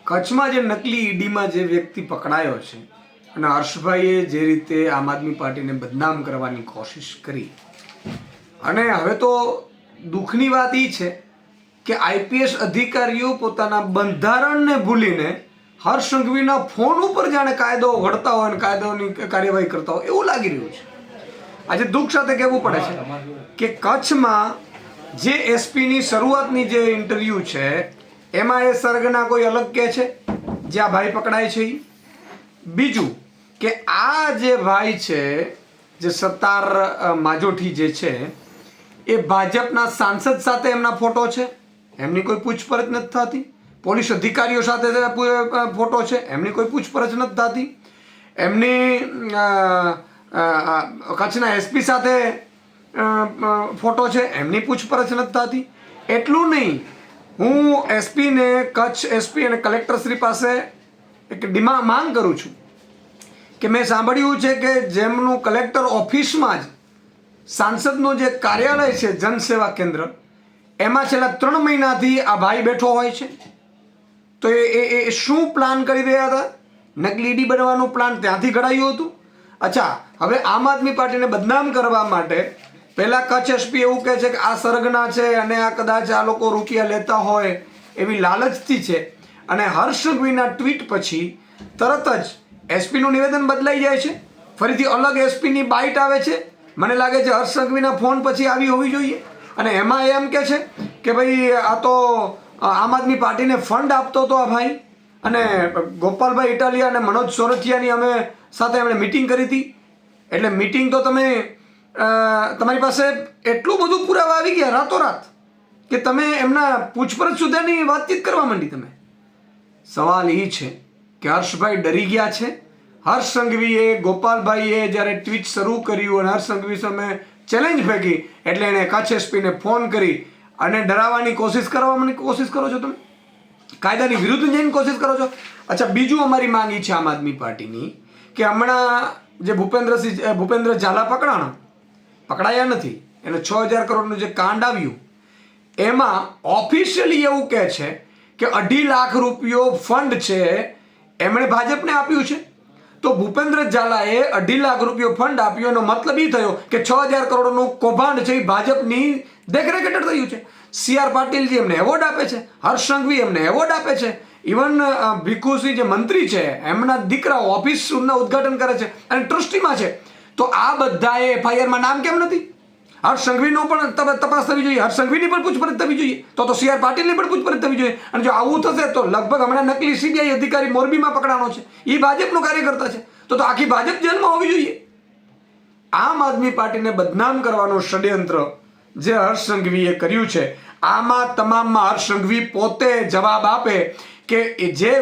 કચ્છમાં જે નકલી ઈડીમાં જે વ્યક્તિ પકડાયો છે અને હર્ષભાઈએ જે રીતે આમ આદમી પાર્ટીને બદનામ કરવાની કોશિશ કરી, અને હવે તો દુઃખની વાત એ છે કે આઈપીએસ અધિકારીઓ પોતાના બંધારણને ભૂલીને હર્ષ સંઘવીના ફોન ઉપર જાણે કાયદો ઘડતા હોય અને કાયદોની કાર્યવાહી કરતા હોય એવું લાગી રહ્યું છે. આજે દુઃખ સાથે કહેવું પડે છે કે કચ્છમાં જે એસપીની શરૂઆતની જે ઇન્ટરવ્યૂ છે એમાં એ સરગના કોઈ અલગ કહે છે જે આ ભાઈ પકડાય છે. બીજું કે આ જે ભાઈ છે જે સત્તાર માજોઠી જે છે એ ભાજપના સાંસદ સાથે એમના ફોટો છે, એમની કોઈ પૂછપરછ નથી થતી. પોલીસ અધિકારીઓ સાથે ફોટો છે, એમની કોઈ પૂછપરછ નથી થતી. એમની કચ્છના એસપી સાથે ફોટો છે, એમની પૂછપરછ નથી થતી. એટલું નહીં, હું એસપીને કચ્છ એસપી અને કલેક્ટરશ્રી પાસે એક માંગ કરું છું કે મેં સાંભળ્યું છે કે જેમનું કલેક્ટર ઓફિસમાં જ સાંસદનું જે કાર્યાલય છે જનસેવા કેન્દ્ર, એમાં છેલ્લા 3 મહિનાથી આ ભાઈ બેઠો હોય છે. તો એ શું પ્લાન કરી રહ્યા હતા? નકલી ઈડી બનવાનું પ્લાન ત્યાંથી ઘડાયું હતું. અચ્છા, હવે આમ આદમી પાર્ટીને બદનામ કરવા માટે પહેલાં કચ્છ એસપી એવું કહે છે કે આ સરગના છે અને આ કદાચ આ લોકો રૂપિયા લેતા હોય એવી લાલચથી છે, અને હર્ષ સંઘવીના ટ્વીટ પછી તરત જ એસપીનું નિવેદન બદલાઈ જાય છે, ફરીથી અલગ એસપીની બાઇટ આવે છે. મને લાગે છે હર્ષ સંઘવીના ફોન પછી આવી હોવી જોઈએ, અને એમાં એમ કહે છે કે ભાઈ આ તો આમ આદમી પાર્ટીને ફંડ આપતો હતો આ ભાઈ, અને ગોપાલભાઈ ઇટાલિયા અને મનોજ સોરઠિયાની અમે સાથે એમણે મિટિંગ કરી હતી. એટલે મિટિંગ તો તમે તમારી પાસે એટલું બધું પુરાવા આવી ગયા રાતોરાત કે તમે એમના પૂછપરછ સુધીની વાતચીત કરવા માંડી. તમે સવાલ એ છે કે હર્ષભાઈ ડરી ગયા છે. હર્ષ સંઘવીએ ગોપાલભાઈએ જ્યારે ટ્વીટ શરૂ કર્યું અને હર્ષ સંઘવી સામે ચેલેન્જ ફેંકી એટલે એણે કચ્છ એસપીને ફોન કરી અને ડરાવવાની કોશિશ કરો છો. તમે કાયદાની વિરુદ્ધ જઈને કોશિશ કરો છો. અચ્છા, બીજું અમારી માંગ એ છે આમ આદમી પાર્ટીની કે હમણાં જે ભૂપેન્દ્ર ઝાલા પકડાયા નથી, એને 6,000 કરોડનું જે કાંડ આવ્યું એમાં ઓફિશિયલી એવું કહે છે કે 2.5 લાખ રૂપિયો ફંડ છે એમણે ભાજપને આપ્યું છે. તો ભૂપેન્દ્ર ઝાલાએ 2.5 લાખ રૂપિયો ફંડ આપ્યો, એનો મતલબ એ થયો કે 6,000 કરોડનું કૌભાંડ છે એ ભાજપની દેખરેખ હેઠળ થયું છે. CR પાટીલજી એમને એવોર્ડ આપે છે, હર્ષ સંઘવી એમને એવોર્ડ આપે છે, ઇવન ભીખુસિંહ જે મંત્રી છે એમના દીકરાઓ ઓફિસના ઉદ્ઘાટન કરે છે અને ટ્રસ્ટીમાં છે. તો આ બધાએ FIRમાં નામ કેમ નથી? હર્ષ સંઘવીનો પણ તપાસ થવી જોઈએ, હર્ષ સંઘવીની પણ પૂછપરછ થવી જોઈએ, તો CR પાટીલની પણ પૂછપરછ થવી જોઈએ. અને જો આવું થશે તો લગભગ હમણાં નકલી CBI અધિકારી મોરબીમાં પકડાનો છે, એ ભાજપનો કાર્યકર્તા છે, તો આખી ભાજપ જેલમાં હોવી જોઈએ. આમ આદમી પાર્ટીને બદનામ કરવાનું ષડયંત્ર જે હર્ષ સંઘવીએ કર્યું છે, આમાં તમામમાં હર્ષ સંઘવી પોતે જવાબ આપે કે જે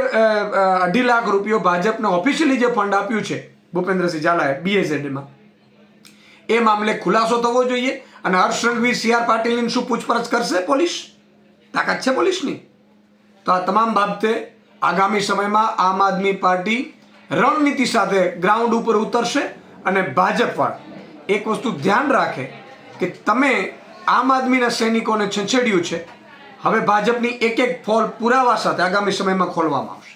2.5 લાખ રૂપિયો ભાજપને ઓફિશિયલી જે ફંડ આપ્યું છે ભૂપેન્દ્રસિંહ ઝાલાએ BAZમાં, એ મામલે ખુલાસો થવો જોઈએ. અને હર્ષ સંઘવી CR પાટીલની શું પૂછપરછ કરશે? પોલીસ તાકાત છે પોલીસની. તો આ તમામ બાબતે આગામી સમયમાં આમ આદમી પાર્ટી રણનીતિ સાથે ગ્રાઉન્ડ ઉપર ઉતરશે. અને ભાજપવાળા એક વસ્તુ ધ્યાન રાખે કે તમે આમ આદમીના સૈનિકોને છંછેડ્યું છે, હવે ભાજપની એક પોલ પુરાવા સાથે આગામી સમયમાં ખોલવામાં આવશે.